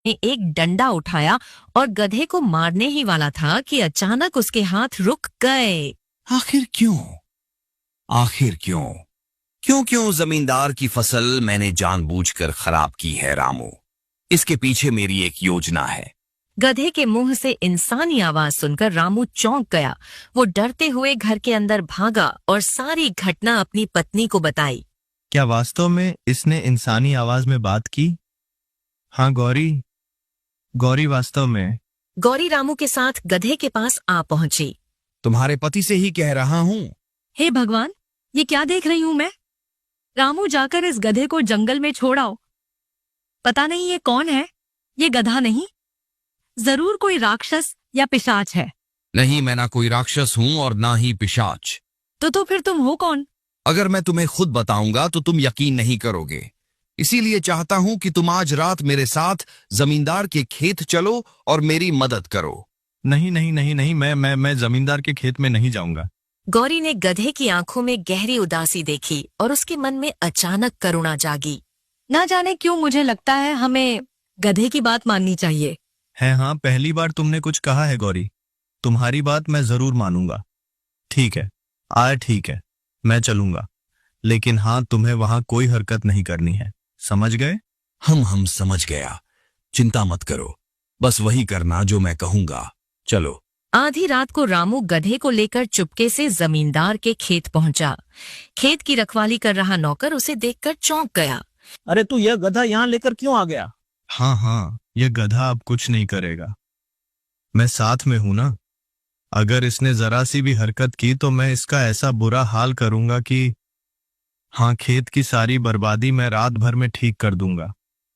ने एक डंडा उठाया और गधे को मारने ही वाला था कि अचानक उसके हाथ रुक गए। आखिर क्यों? आखिर क्यों? क्यों जमींदार की फसल मैंने जानबूझकर खराब की है रामू? इसके पीछे मेरी एक योजना है। गधे के मुंह से इंसानी आवाज सुनकर रामू चौंक गया। वो डरते हुए घर के अंदर भागा और सारी घटना अपनी पत्नी को बताई। क्या वास्तव में इसने इंसानी आवाज में बात की? हाँ गौरी वास्तव में। गौरी रामू के साथ गधे के पास आ पहुंची। तुम्हारे पति से ही कह रहा हूं। हे भगवान, ये क्या देख रही हूं मैं? रामू, जाकर इस गधे को जंगल में छोड़ आओ। पता नहीं ये कौन है। ये गधा नहीं, जरूर कोई राक्षस या पिशाच है। नहीं, मैं ना कोई राक्षस हूं और ना ही पिशाच। तो फिर तुम हो कौन? अगर मैं तुम्हें खुद बताऊंगा तो तुम यकीन नहीं करोगे। इसीलिए चाहता हूं कि तुम आज रात मेरे साथ जमींदार के खेत चलो और मेरी मदद करो। नहीं, मैं जमींदार के खेत में नहीं जाऊंगा। गौरी ने गधे की आंखों में गहरी उदासी देखी और उसके मन में अचानक करुणा जागी। ना जाने क्यों मुझे लगता है हमें गधे की बात माननी चाहिए। है हाँ, पहली बार तुमने कुछ कहा है गौरी। तुम्हारी बात मैं जरूर मानूंगा। ठीक है, मैं चलूंगा, लेकिन हाँ, तुम्हें वहां कोई हरकत नहीं करनी है, समझ गए? हम समझ गया। चिंता मत करो, बस वही करना जो मैं कहूंगा। चलो। आधी रात को रामू गधे को लेकर चुपके से जमींदार के खेत पहुंचा। खेत की रखवाली कर रहा नौकर उसे देखकर चौंक गया। अरे तू यह गधा यहाँ लेकर क्यों आ गया? हाँ, यह गधा अब कुछ नहीं करेगा। मैं साथ में हूं ना। अगर इसने जरा सी भी हरकत की तो मैं इसका ऐसा बुरा हाल करूंगा कि हाँ, खेत की सारी बर्बादी मैं रात भर में ठीक कर दूंगा।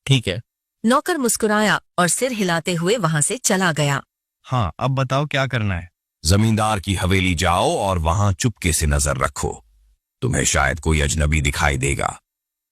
ठीक है। नौकर मुस्कुराया और सिर हिलाते हुए वहां से चला गया। हाँ, अब बताओ क्या करना है? जमींदार की हवेली जाओ और वहां चुपके से नजर रखो। तुम्हें शायद कोई अजनबी दिखाई देगा।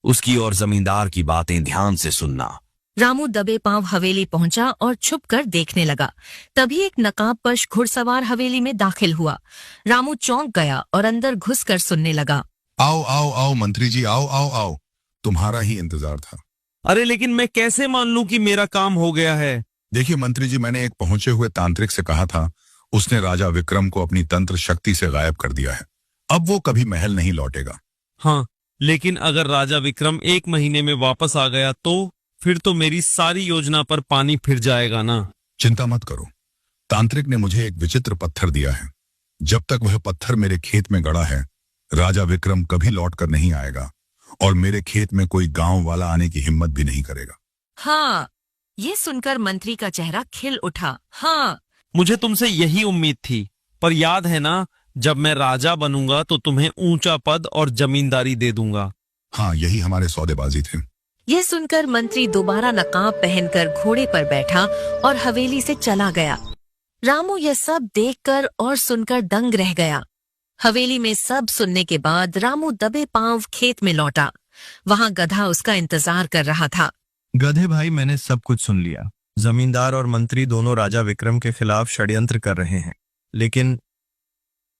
उसकी और जमींदार की बातें ध्यान से सुनना। रामू दबे पांव हवेली पहुंचा और छुपकर देखने लगा। तभी एक नकाबपोश घुड़सवार हवेली में दाखिल हुआ। रामू चौंक गया और अंदर घुसकर सुनने लगा। आओ मंत्री जी, आओ। तुम्हारा ही इंतजार था। अरे लेकिन मैं कैसे मान लूं कि मेरा काम हो गया है? देखिए मंत्री जी, मैंने एक पहुंचे हुए तांत्रिक से कहा था। उसने राजा विक्रम को अपनी तंत्र शक्ति से गायब कर दिया है। अब वो कभी महल नहीं लौटेगा। हाँ, लेकिन अगर राजा विक्रम 1 महीने में वापस आ गया तो फिर तो मेरी सारी योजना पर पानी फिर जाएगा ना। चिंता मत करो, तांत्रिक ने मुझे एक विचित्र पत्थर दिया है। जब तक वह पत्थर मेरे खेत में गड़ा है, राजा विक्रम कभी लौट कर नहीं आएगा और मेरे खेत में कोई गांव वाला आने की हिम्मत भी नहीं करेगा। हाँ, ये सुनकर मंत्री का चेहरा खिल उठा। हाँ, मुझे तुमसे यही उम्मीद थी। पर याद है ना, जब मैं राजा बनूंगा तो तुम्हें ऊंचा पद और जमींदारी दे दूंगा। हाँ, यही हमारे सौदेबाजी थे। यह सुनकर मंत्री दोबारा नकाब पहनकर घोड़े पर बैठा और हवेली से चला गया। रामू यह सब देखकर और सुनकर दंग रह गया। हवेली में सब सुनने के बाद रामू दबे पांव खेत में लौटा। वहां गधा उसका इंतजार कर रहा था। गधे भाई, मैंने सब कुछ सुन लिया। जमींदार और मंत्री दोनों राजा विक्रम के खिलाफ षड्यंत्र कर रहे हैं,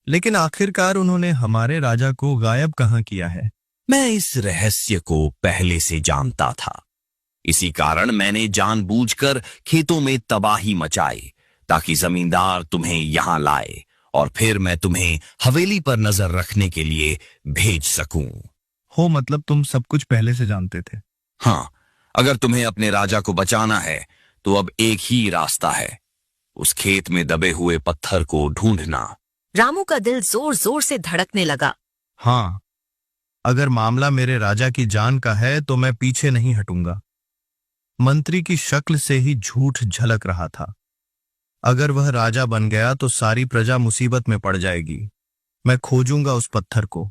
लेकिन आखिरकार उन्होंने हमारे राजा को गायब कहाँ किया है? मैं इस रहस्य को पहले से जानता था। इसी कारण मैंने जानबूझकर खेतों में तबाही मचाई ताकि जमींदार तुम्हें यहां लाए और फिर मैं तुम्हें हवेली पर नजर रखने के लिए भेज सकूं। हो, मतलब तुम सब कुछ पहले से जानते थे? हाँ, अगर तुम्हें अपने राजा को बचाना है तो अब एक ही रास्ता है, उस खेत में दबे हुए पत्थर को ढूंढना। रामू का दिल जोर जोर से धड़कने लगा। हाँ, अगर मामला मेरे राजा की जान का है तो मैं पीछे नहीं हटूंगा। मंत्री की शक्ल से ही झूठ झलक रहा था। अगर वह राजा बन गया तो सारी प्रजा मुसीबत में पड़ जाएगी। मैं खोजूंगा उस पत्थर को,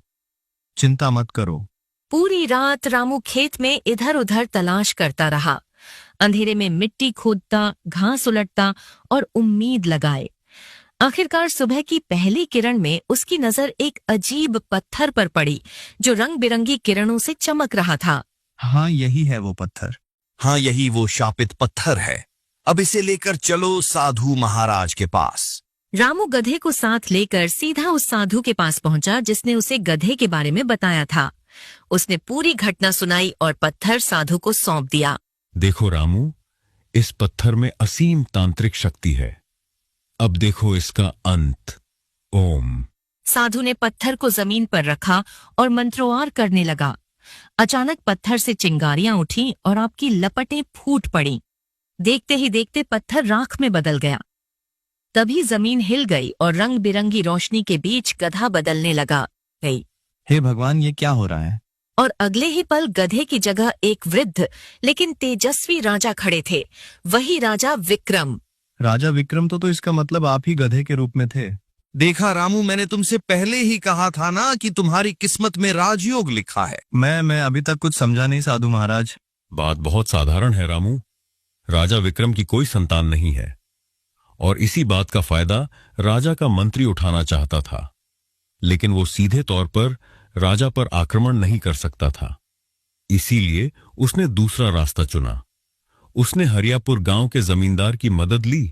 चिंता मत करो। पूरी रात रामू खेत में इधर उधर तलाश करता रहा। अंधेरे में मिट्टी खोदता, घास उलटता और उम्मीद लगाए। आखिरकार सुबह की पहली किरण में उसकी नजर एक अजीब पत्थर पर पड़ी जो रंग बिरंगी किरणों से चमक रहा था। हाँ, यही है वो पत्थर। हाँ, यही वो शापित पत्थर है। अब इसे लेकर चलो साधु महाराज के पास। रामू गधे को साथ लेकर सीधा उस साधु के पास पहुंचा जिसने उसे गधे के बारे में बताया था। उसने पूरी घटना सुनाई और पत्थर साधु को सौंप दिया। देखो रामू, इस पत्थर में असीम तांत्रिक शक्ति है। अब देखो इसका अंत। ओम। साधु ने पत्थर को जमीन पर रखा और मंत्रोच्चार करने लगा। अचानक पत्थर से चिंगारियां उठी और आपकी लपटें फूट पड़ीं। देखते ही देखते पत्थर राख में बदल गया। तभी जमीन हिल गई और रंग बिरंगी रोशनी के बीच गधा बदलने लगा गई। हे भगवान, ये क्या हो रहा है? और अगले ही पल गधे की जगह एक वृद्ध लेकिन तेजस्वी राजा खड़े थे। वही राजा विक्रम। राजा विक्रम तो इसका मतलब आप ही गधे के रूप में थे। देखा रामू, मैंने तुमसे पहले ही कहा था ना कि तुम्हारी किस्मत में राजयोग लिखा है। मैं अभी तक कुछ समझा नहीं साधु महाराज। बात बहुत साधारण है रामू। राजा विक्रम की कोई संतान नहीं है और इसी बात का फायदा राजा का मंत्री उठाना चाहता था, लेकिन वो सीधे तौर पर राजा पर आक्रमण नहीं कर सकता था। इसीलिए उसने दूसरा रास्ता चुना। उसने हरियापुर गांव के जमींदार की मदद ली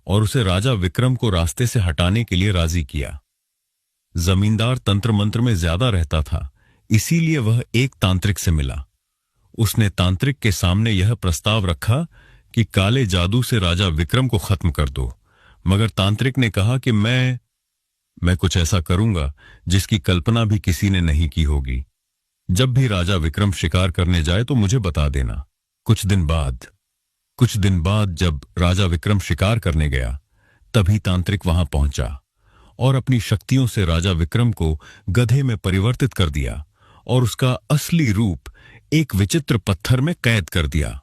और उसे राजा विक्रम को रास्ते से हटाने के लिए राजी किया। जमींदार तंत्र मंत्र में ज्यादा रहता था, इसीलिए वह एक तांत्रिक से मिला। उसने तांत्रिक के सामने यह प्रस्ताव रखा कि काले जादू से राजा विक्रम को खत्म कर दो, मगर तांत्रिक ने कहा कि मैं कुछ ऐसा करूंगा जिसकी कल्पना भी किसी ने नहीं की होगी। जब भी राजा विक्रम शिकार करने जाए तो मुझे बता देना। कुछ दिन बाद जब राजा विक्रम शिकार करने गया, तभी तांत्रिक वहां पहुंचा और अपनी शक्तियों से राजा विक्रम को गधे में परिवर्तित कर दिया और उसका असली रूप एक विचित्र पत्थर में कैद कर दिया।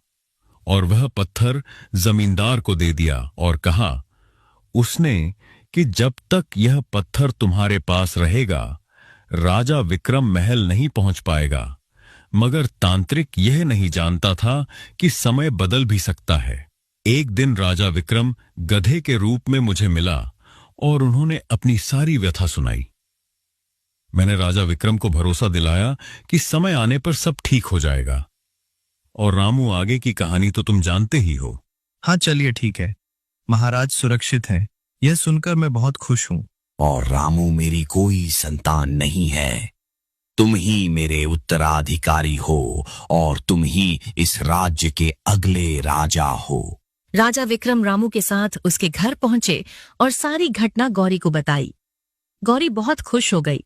और वह पत्थर जमींदार को दे दिया और कहा उसने कि जब तक यह पत्थर तुम्हारे पास रहेगा, राजा विक्रम महल नहीं पहुंच पाएगा। मगर तांत्रिक यह नहीं जानता था कि समय बदल भी सकता है। एक दिन राजा विक्रम गधे के रूप में मुझे मिला और उन्होंने अपनी सारी व्यथा सुनाई। मैंने राजा विक्रम को भरोसा दिलाया कि समय आने पर सब ठीक हो जाएगा। और रामू, आगे की कहानी तो तुम जानते ही हो। हाँ चलिए ठीक है, महाराज सुरक्षित हैं, यह सुनकर मैं बहुत खुश हूँ। और रामू, मेरी कोई संतान नहीं है। तुम ही मेरे उत्तराधिकारी हो और तुम ही इस राज्य के अगले राजा हो। राजा विक्रम रामू के साथ उसके घर पहुंचे और सारी घटना गौरी को बताई। गौरी बहुत खुश हो गई।